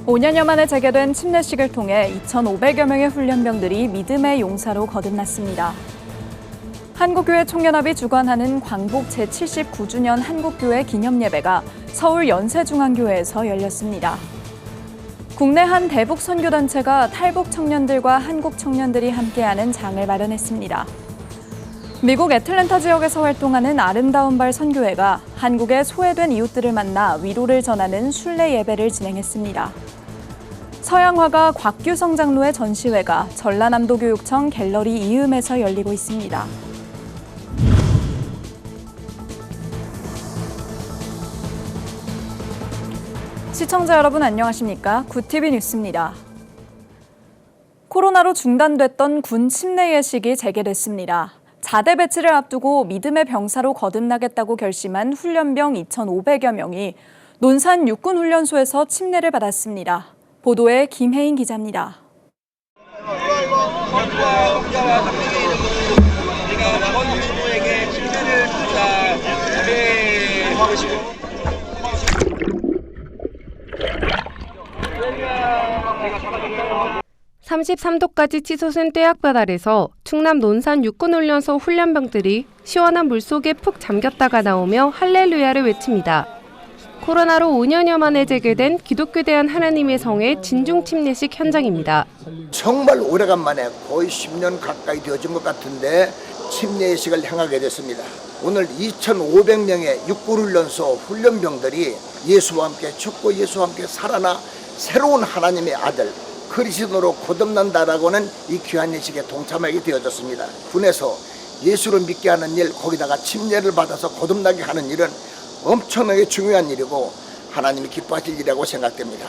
5년여 만에 재개된 침례식을 통해 2,500여 명의 훈련병들이 믿음의 용사로 거듭났습니다. 한국교회 총연합이 주관하는 광복 제79주년 한국교회 기념예배가 서울 연세중앙교회에서 열렸습니다. 국내 한 대북 선교단체가 탈북 청년들과 한국 청년들이 함께하는 장을 마련했습니다. 미국 애틀랜타 지역에서 활동하는 아름다운 발 선교회가 한국의 소외된 이웃들을 만나 위로를 전하는 순례 예배를 진행했습니다. 서양화가 곽규성 장로의 전시회가 전라남도 교육청 갤러리 이음에서 열리고 있습니다. 시청자 여러분 안녕하십니까? 굿TV 뉴스입니다. 코로나로 중단됐던 군 침례 예식이 재개됐습니다. 자대 배치를 앞두고 믿음의 병사로 거듭나겠다고 결심한 훈련병 2,500여 명이 논산 육군훈련소에서 침례를 받았습니다. 보도에 김혜인 기자입니다. (33도까지) 치솟은 떼약볕 아래서 충남 논산 육군훈련소 훈련병들이 시원한 물속에 푹 잠겼다가 나오며 할렐루야를 외칩니다. 코로나로 5년여 만에 재개된 기독교 대한 하나님의 성의 진중 침례식 현장입니다. 정말 오래간만에 거의 10년 가까이 되어진 것 같은데 침례식을 행하게 됐습니다. 오늘 2,500명의 육군훈련소 훈련병들이 예수와 함께 죽고 예수와 함께 살아나 새로운 하나님의 아들 그리스도로 거듭난다라고는 이 귀한 예식에 동참하게 되어졌습니다. 군에서 예수를 믿게 하는 일, 거기다가 침례를 받아서 거듭나게 하는 일은 엄청나게 중요한 일이고 하나님이 기뻐하실 일이라고 생각됩니다.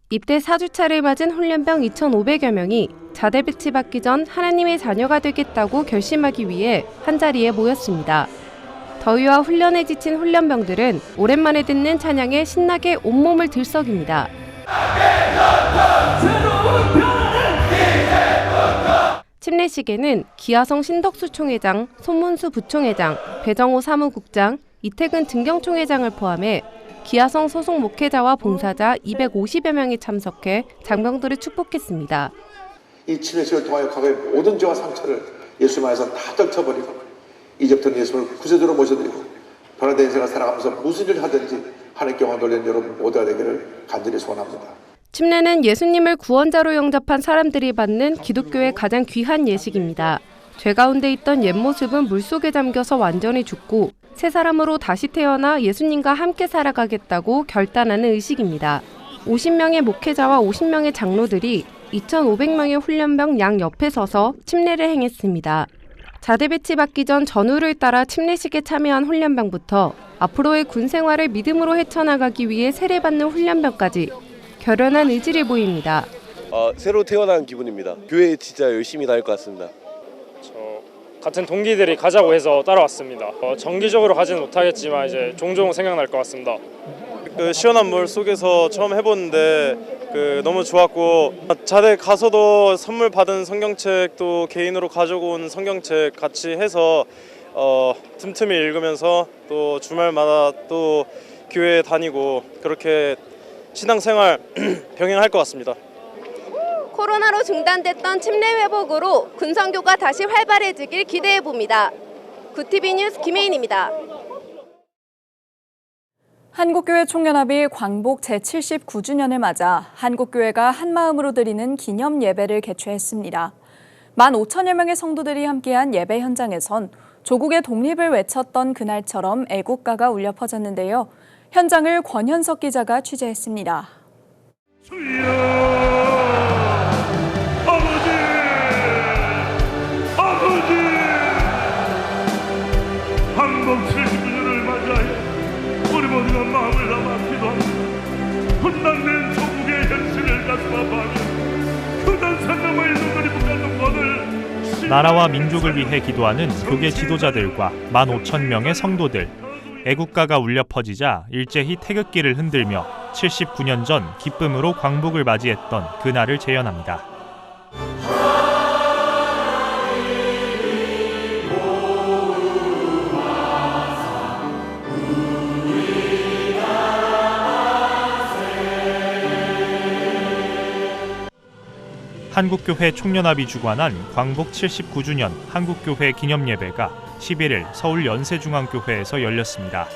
입대 4주차를 맞은 훈련병 2,500여 명이 자대 배치받기 전 하나님의 자녀가 되겠다고 결심하기 위해 한자리에 모였습니다. 더위와 훈련에 지친 훈련병들은 오랜만에 듣는 찬양에 신나게 온몸을 들썩입니다. 침례식에는 기아성 신덕수 총회장, 손문수 부총회장, 배정호 사무국장, 이태근 등경총회장을 포함해 기아성 소속 목회자와 봉사자 250여 명이 참석해 장병들을 축복했습니다. 이 침례식을 통하여 과거의 모든 죄와 상처를 예수 안에서 다 떨쳐버리고 이제부터는 예수를 구세주로 모셔드리고 변화된 인생을 살아가면서 무슨 일을 하든지 하나님께 영광 돌리는 여러분 모두가 되기를 간절히 소원합니다. 침례는 예수님을 구원자로 영접한 사람들이 받는 기독교의 가장 귀한 예식입니다. 죄 가운데 있던 옛 모습은 물속에 잠겨서 완전히 죽고 새 사람으로 다시 태어나 예수님과 함께 살아가겠다고 결단하는 의식입니다. 50명의 목회자와 50명의 장로들이 2,500명의 훈련병 양 옆에 서서 침례를 행했습니다. 자대 배치받기 전 전우를 따라 침례식에 참여한 훈련병부터 앞으로의 군 생활을 믿음으로 헤쳐나가기 위해 세례받는 훈련병까지 결연한 의지를 보입니다. 새로 태어난 기분입니다. 교회에 진짜 열심히 다닐 것 같습니다. 같은 동기들이 가자고 해서 따라왔습니다. 정기적으로 가지는 못하겠지만 이제 종종 생각날 것 같습니다. 시원한 물 속에서 처음 해보는데 너무 좋았고 자대 가서도 선물 받은 성경책 또 개인으로 가져온 성경책 같이 해서 틈틈이 읽으면서 또 주말마다 또 교회에 다니고 그렇게 신앙생활 병행할 것 같습니다. 코로나로 중단됐던 침례 회복으로 군선교가 다시 활발해지길 기대해봅니다. 굿TV 뉴스 김혜인입니다. 한국교회 총연합이 광복 제79주년을 맞아 한국교회가 한마음으로 드리는 기념 예배를 개최했습니다. 15,000여 명의 성도들이 함께한 예배 현장에선 조국의 독립을 외쳤던 그날처럼 애국가가 울려 퍼졌는데요. 현장을 권현석 기자가 취재했습니다. 아버지 광복 79주년을 맞이하여 우리 모두가 마음을 담아 기도하며 분단된 조국의 현실을 가슴 아파하며 교단산 너머의 눈물이 묻는 것을 나라와 민족을 위해 기도하는 교계 지도자들과 15,000명의 성도들. 애국가가 울려 퍼지자 일제히 태극기를 흔들며 79년 전 기쁨으로 광복을 맞이했던 그날을 재현합니다. 한국교회 총연합이 주관한 광복 79주년 한국교회 기념예배가 11일 서울 연세중앙교회에서 열렸습니다.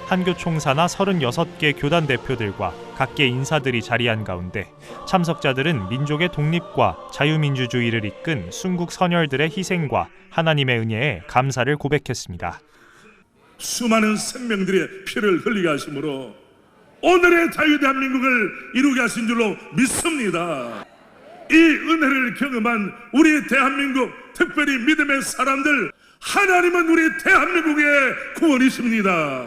한교 총사나 36개 교단 대표들과 각계 인사들이 자리한 가운데 참석자들은 민족의 독립과 자유민주주의를 이끈 순국 선열들의 희생과 하나님의 은혜에 감사를 고백했습니다. 수많은 생명들의 피를 흘리게 하심으로 오늘의 자유대한민국을 이루게 하신 줄로 믿습니다. 이 은혜를 경험한 우리 대한민국, 특별히 믿음의 사람들, 하나님은 우리 대한민국의 구원이십니다.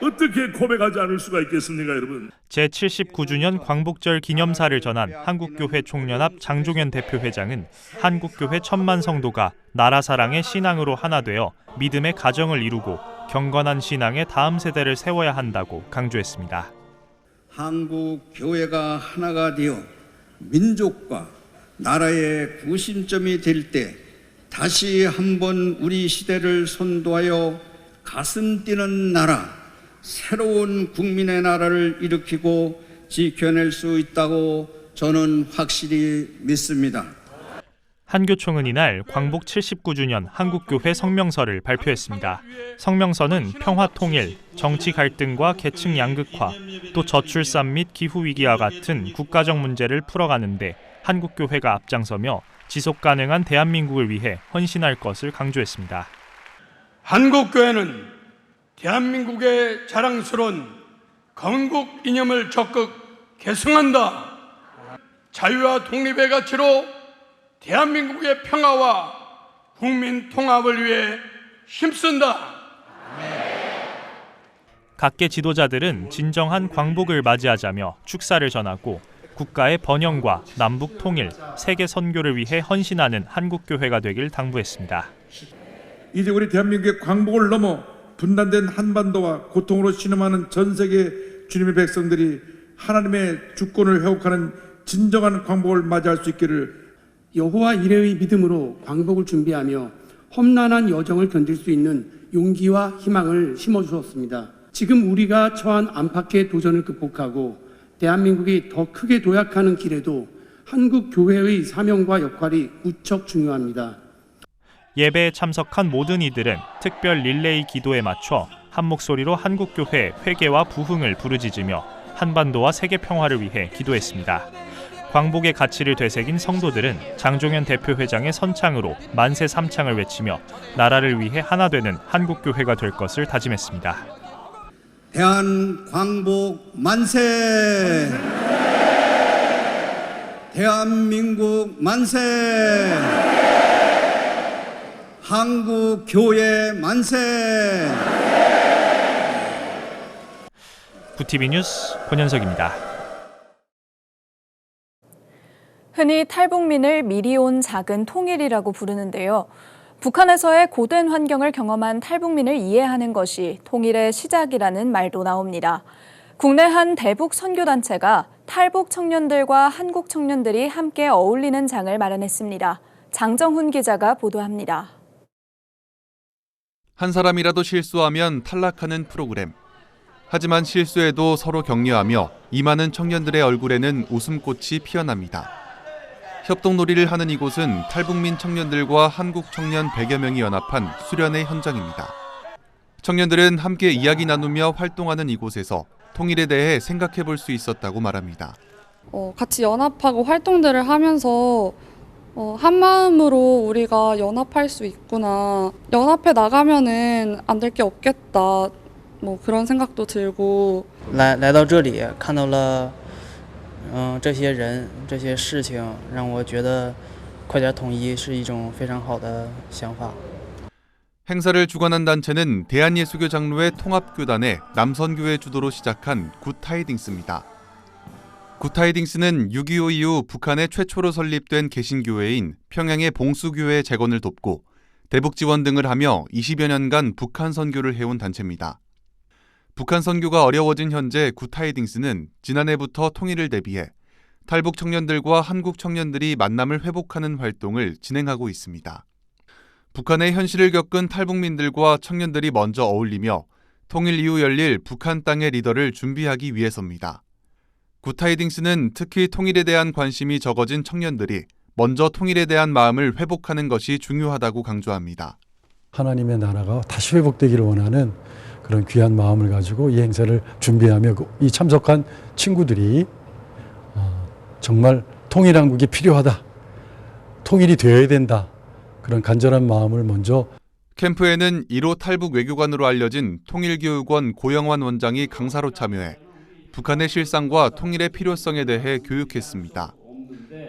어떻게 고백하지 않을 수가 있겠습니까, 여러분? 제79주년 광복절 기념사를 전한 한국교회 총연합 장종현 대표회장은 한국교회 1000만 성도가 나라 사랑의 신앙으로 하나 되어 믿음의 가정을 이루고 경건한 신앙의 다음 세대를 세워야 한다고 강조했습니다. 한국교회가 하나가 되어 민족과 나라의 구심점이 될 때 다시 한번 우리 시대를 선도하여 가슴 뛰는 나라, 새로운 국민의 나라를 일으키고 지켜낼 수 있다고 저는 확실히 믿습니다. 한교총은 이날 광복 79주년 한국교회 성명서를 발표했습니다. 성명서는 평화 통일, 정치 갈등과 계층 양극화, 또 저출산 및 기후위기와 같은 국가적 문제를 풀어가는데 한국교회가 앞장서며 지속 가능한 대한민국을 위해 헌신할 것을 강조했습니다. 한국교회는 대한민국의 자랑스러운 건국 이념을 적극 계승한다. 자유와 독립의 가치로 대한민국의 평화와 국민 통합을 위해 힘쓴다. 각계 지도자들은 진정한 광복을 맞이하자며 축사를 전하고 국가의 번영과 남북 통일, 세계 선교를 위해 헌신하는 한국교회가 되길 당부했습니다. 이제 우리 대한민국의 광복을 넘어 분단된 한반도와 고통으로 신음하는 전 세계 주님의 백성들이 하나님의 주권을 회복하는 진정한 광복을 맞이할 수 있기를 여호와 이레의 믿음으로 광복을 준비하며 험난한 여정을 견딜 수 있는 용기와 희망을 심어주었습니다. 지금 우리가 처한 안팎의 도전을 극복하고 대한민국이 더 크게 도약하는 길에도 한국 교회의 사명과 역할이 무척 중요합니다. 예배에 참석한 모든 이들은 특별 릴레이 기도에 맞춰 한 목소리로 한국교회 회개와 부흥을 부르짖으며 한반도와 세계 평화를 위해 기도했습니다. 광복의 가치를 되새긴 성도들은 장종현 대표회장의 선창으로 만세 삼창을 외치며 나라를 위해 하나 되는 한국교회가 될 것을 다짐했습니다. 대한 광복 만세! 대한민국 만세! 한국 교회 만세! 구티비 뉴스 권현석입니다. 흔히 탈북민을 미리 온 작은 통일이라고 부르는데요. 북한에서의 고된 환경을 경험한 탈북민을 이해하는 것이 통일의 시작이라는 말도 나옵니다. 국내 한 대북 선교단체가 탈북 청년들과 한국 청년들이 함께 어울리는 장을 마련했습니다. 장정훈 기자가 보도합니다. 한 사람이라도 실수하면 탈락하는 프로그램. 하지만 실수에도 서로 격려하며 임하는 청년들의 얼굴에는 웃음꽃이 피어납니다. 협동놀이를 하는 이곳은 탈북민 청년들과 한국 청년 100여 명이 연합한 수련회 현장입니다. 청년들은 함께 이야기 나누며 활동하는 이곳에서 통일에 대해 생각해 볼 수 있었다고 말합니다. 같이 연합하고 활동들을 하면서 한 마음으로 우리가 연합할 수 있구나. 연합해 나가면은 안 될 게 없겠다. 뭐 그런 생각도 들고. 来到这里看到了这些人这些事情让我觉得快点统一是一种非常好的想法. 행사를 주관한 단체는 대한예수교 장로회 통합교단의 남선교회 주도로 시작한 굿타이딩스입니다. 굿타이딩스는 6.25 이후 북한에 최초로 설립된 개신교회인 평양의 봉수교회 재건을 돕고 대북 지원 등을 하며 20여 년간 북한 선교를 해온 단체입니다. 북한 선교가 어려워진 현재 굿타이딩스는 지난해부터 통일을 대비해 탈북 청년들과 한국 청년들이 만남을 회복하는 활동을 진행하고 있습니다. 북한의 현실을 겪은 탈북민들과 청년들이 먼저 어울리며 통일 이후 열릴 북한 땅의 리더를 준비하기 위해서입니다. 굿타이딩스는 특히 통일에 대한 관심이 적어진 청년들이 먼저 통일에 대한 마음을 회복하는 것이 중요하다고 강조합니다. 하나님의 나라가 다시 회복되기를 원하는 그런 귀한 마음을 가지고 이 행사를 준비하며 이 참석한 친구들이 정말 통일한국이 필요하다, 통일이 되어야 된다, 그런 간절한 마음을 먼저. 캠프에는 1호 탈북 외교관으로 알려진 통일교육원 고영환 원장이 강사로 참여해 북한의 실상과 통일의 필요성에 대해 교육했습니다.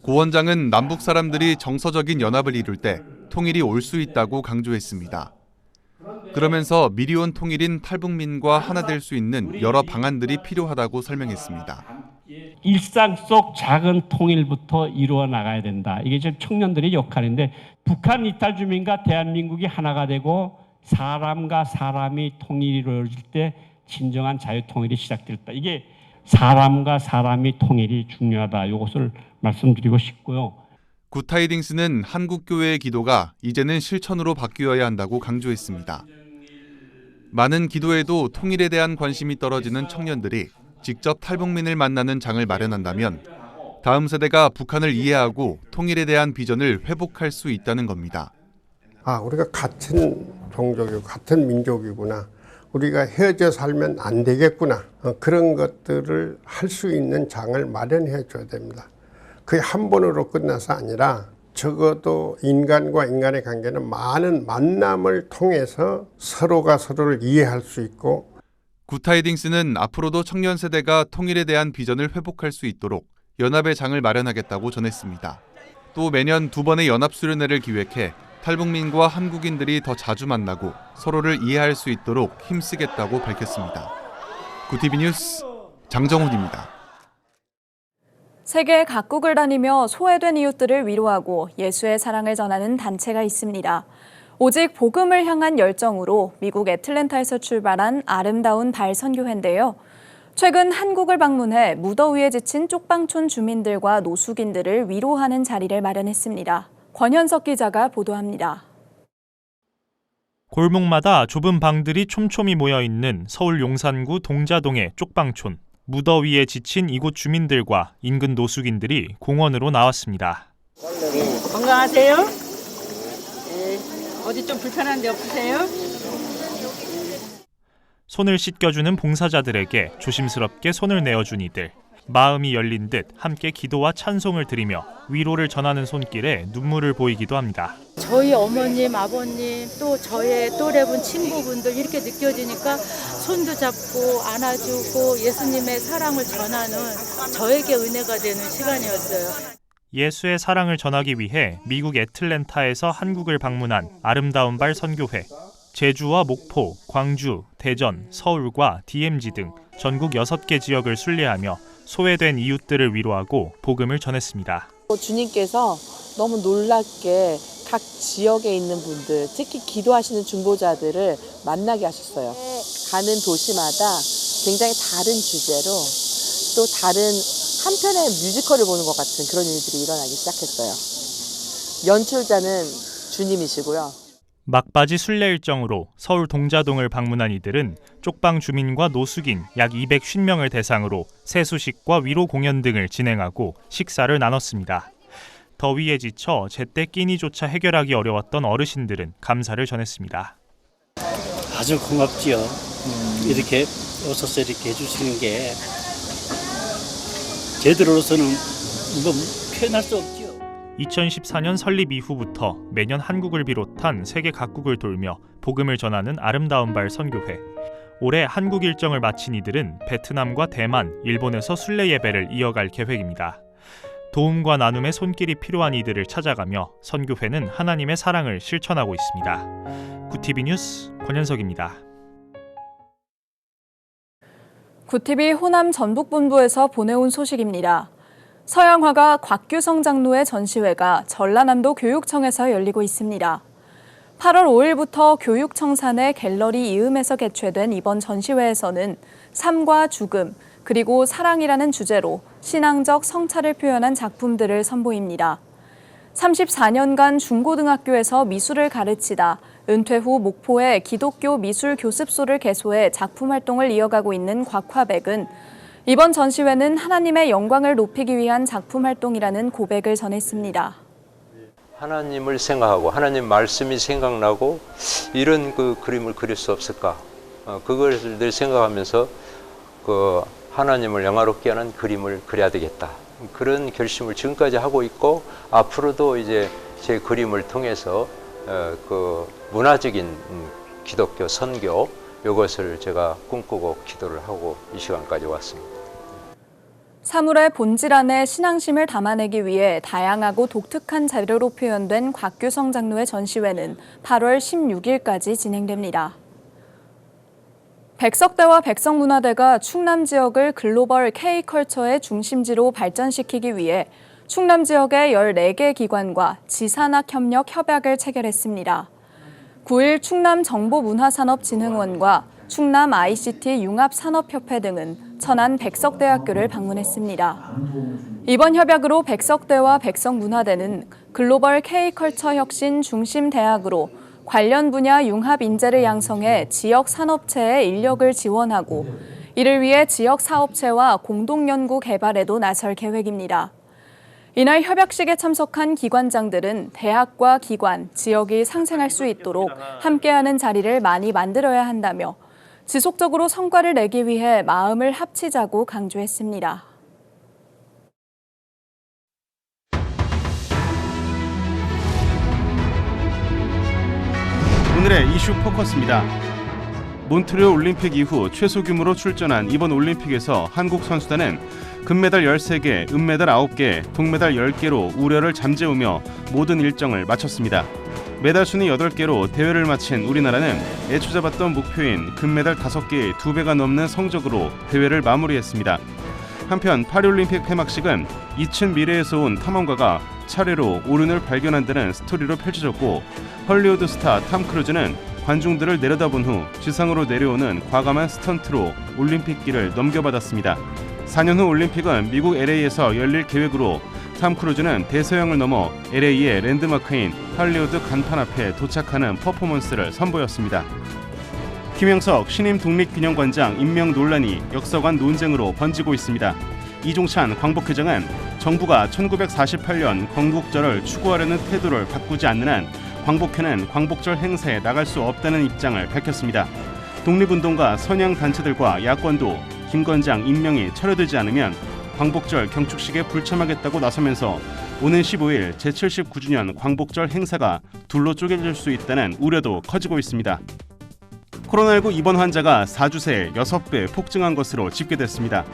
고 원장은 남북 사람들이 정서적인 연합을 이룰 때 통일이 올 수 있다고 강조했습니다. 그러면서 미리 온 통일인 탈북민과 하나 될 수 있는 여러 방안들이 필요하다고 설명했습니다. 일상 속 작은 통일부터 이루어 나가야 된다. 이게 지금 청년들의 역할인데, 북한 이탈 주민과 대한민국이 하나가 되고 사람과 사람이 통일이 이루어질 때 진정한 자유통일이 시작됐다. 이게 사람과 사람이 통일이 중요하다. 이것을 말씀드리고 싶고요. 굿타이딩스는 한국교회의 기도가 이제는 실천으로 바뀌어야 한다고 강조했습니다. 많은 기도에도 통일에 대한 관심이 떨어지는 청년들이 직접 탈북민을 만나는 장을 마련한다면 다음 세대가 북한을 이해하고 통일에 대한 비전을 회복할 수 있다는 겁니다. 우리가 같은 종족이고 같은 민족이구나. 우리가 헤어져 살면 안 되겠구나. 그런 것들을 할 수 있는 장을 마련해 줘야 됩니다. 그게 한 번으로 끝나서 아니라 적어도 인간과 인간의 관계는 많은 만남을 통해서 서로가 서로를 이해할 수 있고. 굿타이딩스는 앞으로도 청년 세대가 통일에 대한 비전을 회복할 수 있도록 연합의 장을 마련하겠다고 전했습니다. 또 매년 2번의 연합수련회를 기획해 탈북민과 한국인들이 더 자주 만나고 서로를 이해할 수 있도록 힘쓰겠다고 밝혔습니다. 굿티비 뉴스 장정훈입니다. 세계 각국을 다니며 소외된 이웃들을 위로하고 예수의 사랑을 전하는 단체가 있습니다. 오직 복음을 향한 열정으로 미국 애틀랜타에서 출발한 아름다운 발 선교회인데요. 최근 한국을 방문해 무더위에 지친 쪽방촌 주민들과 노숙인들을 위로하는 자리를 마련했습니다. 권현석 기자가 보도합니다. 골목마다 좁은 방들이 촘촘히 모여있는 서울 용산구 동자동의 쪽방촌. 무더위에 지친 이곳 주민들과 인근 노숙인들이 공원으로 나왔습니다. 건강하세요? 어디 좀 불편한 데 없으세요? 손을 씻겨주는 봉사자들에게 조심스럽게 손을 내어준 이들. 마음이 열린 듯 함께 기도와 찬송을 드리며 위로를 전하는 손길에 눈물을 보이기도 합니다. 저희 어머님, 아버님, 또 저의 또래분, 친구분들 이렇게 느껴지니까 손도 잡고 안아주고 예수님의 사랑을 전하는 저에게 은혜가 되는 시간이었어요. 예수의 사랑을 전하기 위해 미국 애틀랜타에서 한국을 방문한 아름다운 발 선교회. 제주와 목포, 광주, 대전, 서울과 DMZ 등 전국 6개 지역을 순례하며 소외된 이웃들을 위로하고 복음을 전했습니다. 주님께서 너무 놀랍게 각 지역에 있는 분들, 특히 기도하시는 중보자들을 만나게 하셨어요. 가는 도시마다 굉장히 다른 주제로 또 다른 한편의 뮤지컬을 보는 것 같은 그런 일들이 일어나기 시작했어요. 연출자는 주님이시고요. 막바지 순례 일정으로 서울 동자동을 방문한 이들은 쪽방 주민과 노숙인 약 250명을 대상으로 세수식과 위로 공연 등을 진행하고 식사를 나눴습니다. 더위에 지쳐 제때 끼니조차 해결하기 어려웠던 어르신들은 감사를 전했습니다. 아주 고맙지요. 이렇게 오셔서 이렇게 해주시는 게 제대로서는 뭐 표현할 수 없지요. 2014년 설립 이후부터 매년 한국을 비롯한 세계 각국을 돌며 복음을 전하는 아름다운 발 선교회. 올해 한국 일정을 마친 이들은 베트남과 대만, 일본에서 순례 예배를 이어갈 계획입니다. 도움과 나눔의 손길이 필요한 이들을 찾아가며 선교회는 하나님의 사랑을 실천하고 있습니다. 굿티비 뉴스 권현석입니다. 굿티비 호남 전북본부에서 보내온 소식입니다. 서양화가 곽규성 장로의 전시회가 전라남도 교육청에서 열리고 있습니다. 8월 5일부터 교육청 내 갤러리 이음에서 개최된 이번 전시회에서는 삶과 죽음, 그리고 사랑이라는 주제로 신앙적 성찰을 표현한 작품들을 선보입니다. 34년간 중고등학교에서 미술을 가르치다 은퇴 후 목포에 기독교 미술 교습소를 개소해 작품 활동을 이어가고 있는 곽화백은 이번 전시회는 하나님의 영광을 높이기 위한 작품 활동이라는 고백을 전했습니다. 하나님을 생각하고 하나님 말씀이 생각나고 이런 그 그림을 그릴 수 없을까? 그걸 늘 생각하면서 그 하나님을 영화롭게 하는 그림을 그려야 되겠다. 그런 결심을 지금까지 하고 있고 앞으로도 이제 제 그림을 통해서 그 문화적인 기독교 선교 이것을 제가 꿈꾸고 기도를 하고 이 시간까지 왔습니다. 사물의 본질 안에 신앙심을 담아내기 위해 다양하고 독특한 자료로 표현된 곽규성 장로의 전시회는 8월 16일까지 진행됩니다. 백석대와 백석문화대가 충남 지역을 글로벌 K컬처의 중심지로 발전시키기 위해 충남 지역의 14개 기관과 지산학협력 협약을 체결했습니다. 9일 충남정보문화산업진흥원과 충남 ICT 융합산업협회 등은 천안 백석대학교를 방문했습니다. 이번 협약으로 백석대와 백석문화대는 글로벌 K컬처 혁신 중심 대학으로 관련 분야 융합 인재를 양성해 지역 산업체의 인력을 지원하고 이를 위해 지역 사업체와 공동 연구 개발에도 나설 계획입니다. 이날 협약식에 참석한 기관장들은 대학과 기관, 지역이 상생할 수 있도록 함께하는 자리를 많이 만들어야 한다며 지속적으로 성과를 내기 위해 마음을 합치자고 강조했습니다. 오늘의 이슈 포커스입니다. 몬트리올 올림픽 이후 최소 규모로 출전한 이번 올림픽에서 한국 선수단은 금메달 13개, 은메달 9개, 동메달 10개로 우려를 잠재우며 모든 일정을 마쳤습니다. 메달 순위 8개로 대회를 마친 우리나라는 애초 잡았던 목표인 금메달 5개의 2배가 넘는 성적으로 대회를 마무리했습니다. 한편 파리올림픽 폐막식은 2층 미래에서 온 탐험가가 차례로 오른을 발견한다는 스토리로 펼쳐졌고 헐리우드 스타 탐 크루즈는 관중들을 내려다본 후 지상으로 내려오는 과감한 스턴트로 올림픽 길을 넘겨받았습니다. 4년 후 올림픽은 미국 LA에서 열릴 계획으로 탐 크루즈는 대서양을 넘어 LA의 랜드마크인 할리우드 간판 앞에 도착하는 퍼포먼스를 선보였습니다. 김영석 신임 독립기념관장 임명 논란이 역사관 논쟁으로 번지고 있습니다. 이종찬 광복회장은 정부가 1948년 광복절을 추구하려는 태도를 바꾸지 않는 한 광복회는 광복절 행사에 나갈 수 없다는 입장을 밝혔습니다. 독립운동가 선양단체들과 야권도 김 관장 임명이 철회되지 않으면 광복절 경축식에 불참하겠다고 나서면서 오는 15일 제79주년 광복절 행사가 둘로 쪼개질 수 있다는 우려도 커지고 있습니다. 코로나19 입원 환자가 4주 새에 6배 폭증한 것으로 집계됐습니다.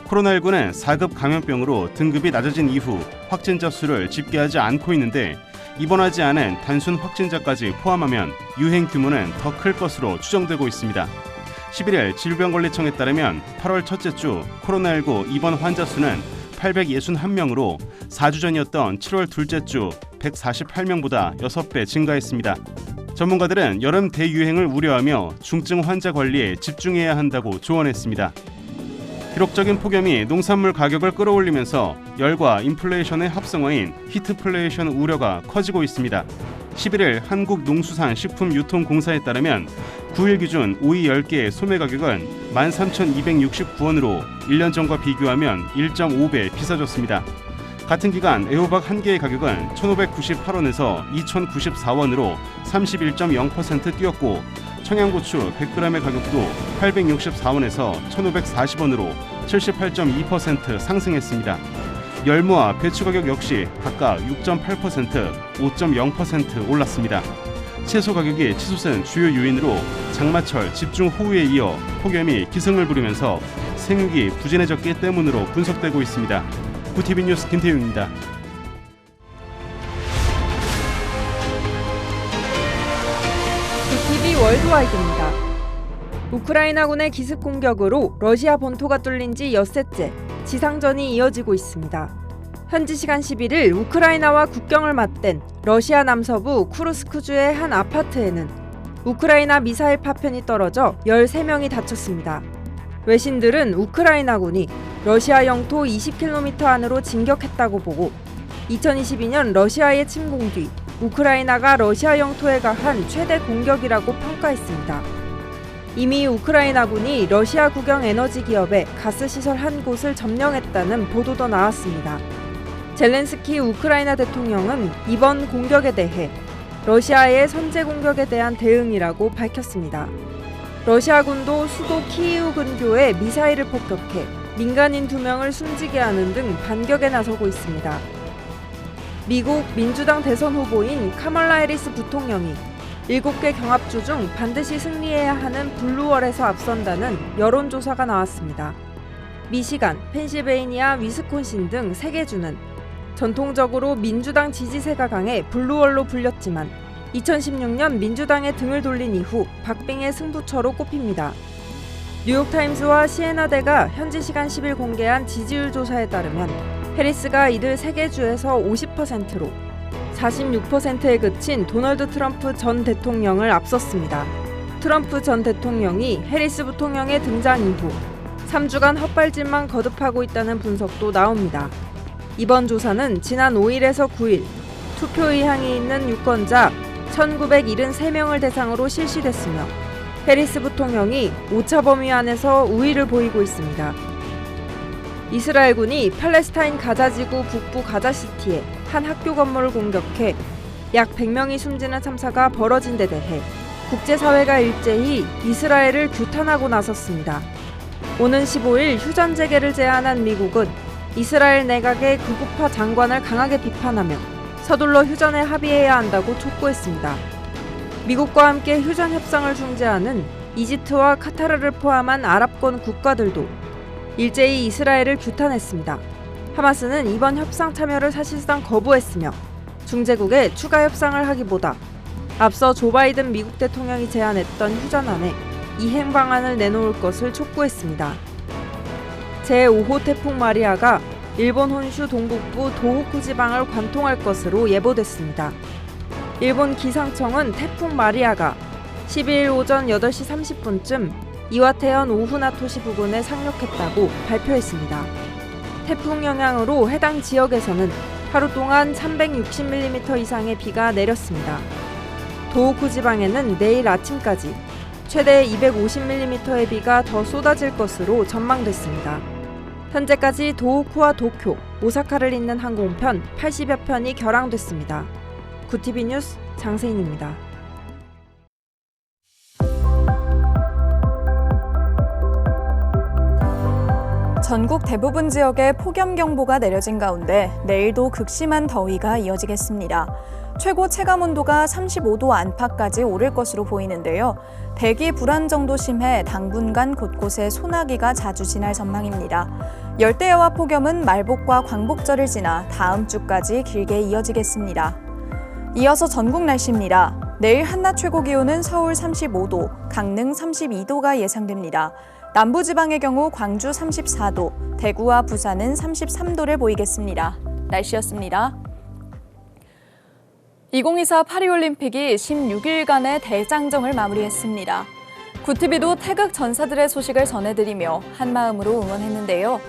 코로나19는 4급 감염병으로 등급이 낮아진 이후 확진자 수를 집계하지 않고 있는데 입원하지 않은 단순 확진자까지 포함하면 유행 규모는 더 클 것으로 추정되고 있습니다. 11일 질병관리청에 따르면 8월 첫째 주 코로나19 입원 환자 수는 861명으로 4주 전이었던 7월 둘째 주 148명보다 6배 증가했습니다. 전문가들은 여름 대유행을 우려하며 중증 환자 관리에 집중해야 한다고 조언했습니다. 기록적인 폭염이 농산물 가격을 끌어올리면서 열과 인플레이션의 합성어인 히트플레이션 우려가 커지고 있습니다. 11일 한국농수산식품유통공사에 따르면 9일 기준 오이 10개의 소매 가격은 13,269원으로 1년 전과 비교하면 1.5배 비싸졌습니다. 같은 기간 애호박 1개의 가격은 1,598원에서 2,094원으로 31.0% 뛰었고 청양고추 100g의 가격도 864원에서 1,540원으로 78.2% 상승했습니다. 열무와 배추 가격 역시 각각 6.8%, 5.0% 올랐습니다. 채소 가격이 치솟은 주요 요인으로 장마철 집중호우에 이어 폭염이 기승을 부리면서 생육이 부진해졌기 때문으로 분석되고 있습니다. 구TV 뉴스 김태윤입니다. 구TV 월드와이드입니다. 우크라이나군의 기습 공격으로 러시아 본토가 뚫린 지 엿새째 지상전이 이어지고 있습니다. 현지 시간 11일 우크라이나와 국경을 맞댄 러시아 남서부 쿠르스크주의 한 아파트에는 우크라이나 미사일 파편이 떨어져 13명이 다쳤습니다. 외신들은 우크라이나군이 러시아 영토 20km 안으로 진격했다고 보고 2022년 러시아의 침공 뒤 우크라이나가 러시아 영토에 가한 최대 공격이라고 평가했습니다. 이미 우크라이나군이 러시아 국영 에너지 기업의 가스시설 한 곳을 점령했다는 보도도 나왔습니다. 젤렌스키 우크라이나 대통령은 이번 공격에 대해 러시아의 선제 공격에 대한 대응이라고 밝혔습니다. 러시아군도 수도 키이우 근교에 미사일을 폭격해 민간인 2명을 숨지게 하는 등 반격에 나서고 있습니다. 미국 민주당 대선 후보인 카멀라 해리스 부통령이 7개 경합주 중 반드시 승리해야 하는 블루월에서 앞선다는 여론조사가 나왔습니다. 미시간, 펜실베이니아, 위스콘신 등 3개 주는 전통적으로 민주당 지지세가 강해 블루월로 불렸지만 2016년 민주당에 등을 돌린 이후 박빙의 승부처로 꼽힙니다. 뉴욕타임스와 시에나대가 현지 시간 10일 공개한 지지율 조사에 따르면 해리스가 이들 3개 주에서 50%로 46%에 그친 도널드 트럼프 전 대통령을 앞섰습니다. 트럼프 전 대통령이 해리스 부통령의 등장 이후 3주간 헛발질만 거듭하고 있다는 분석도 나옵니다. 이번 조사는 지난 5일에서 9일 투표 의향이 있는 유권자 1973명을 대상으로 실시됐으며 해리스 부통령이 오차 범위 안에서 우위를 보이고 있습니다. 이스라엘군이 팔레스타인 가자지구 북부 가자시티의 한 학교 건물을 공격해 약 100명이 숨지는 참사가 벌어진 데 대해 국제사회가 일제히 이스라엘을 규탄하고 나섰습니다. 오는 15일 휴전 재개를 제안한 미국은 이스라엘 내각의 극우파 장관을 강하게 비판하며 서둘러 휴전에 합의해야 한다고 촉구했습니다. 미국과 함께 휴전 협상을 중재하는 이집트와 카타르를 포함한 아랍권 국가들도 일제히 이스라엘을 규탄했습니다. 하마스는 이번 협상 참여를 사실상 거부했으며 중재국에 추가 협상을 하기보다 앞서 조 바이든 미국 대통령이 제안했던 휴전안에 이행 방안을 내놓을 것을 촉구했습니다. 제5호 태풍 마리아가 일본 혼슈 동북부 도호쿠 지방을 관통할 것으로 예보됐습니다. 일본 기상청은 태풍 마리아가 12일 오전 8시 30분쯤 이와테현 오후나토시 부근에 상륙했다고 발표했습니다. 태풍 영향으로 해당 지역에서는 하루 동안 360mm 이상의 비가 내렸습니다. 도호쿠 지방에는 내일 아침까지 최대 250mm의 비가 더 쏟아질 것으로 전망됐습니다. 현재까지 도호쿠와 도쿄, 오사카를 잇는 항공편 80여 편이 결항됐습니다. 구티비 뉴스 장세인입니다. 전국 대부분 지역에 폭염경보가 내려진 가운데 내일도 극심한 더위가 이어지겠습니다. 최고 체감온도가 35도 안팎까지 오를 것으로 보이는데요. 대기 불안정도 심해 당분간 곳곳에 소나기가 자주 지날 전망입니다. 열대야와 폭염은 말복과 광복절을 지나 다음 주까지 길게 이어지겠습니다. 이어서 전국 날씨입니다. 내일 한낮 최고 기온은 서울 35도, 강릉 32도가 예상됩니다. 남부지방의 경우 광주 34도, 대구와 부산은 33도를 보이겠습니다. 날씨였습니다. 2024 파리올림픽이 16일간의 대장정을 마무리했습니다. 구티비도 태극 전사들의 소식을 전해드리며 한마음으로 응원했는데요.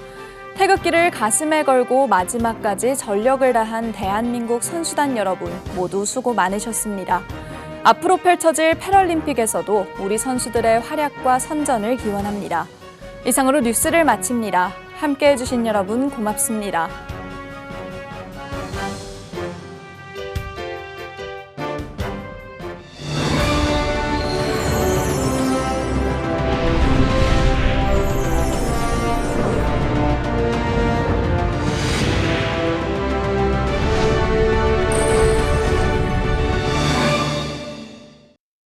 태극기를 가슴에 걸고 마지막까지 전력을 다한 대한민국 선수단 여러분 모두 수고 많으셨습니다. 앞으로 펼쳐질 패럴림픽에서도 우리 선수들의 활약과 선전을 기원합니다. 이상으로 뉴스를 마칩니다. 함께해 주신 여러분 고맙습니다.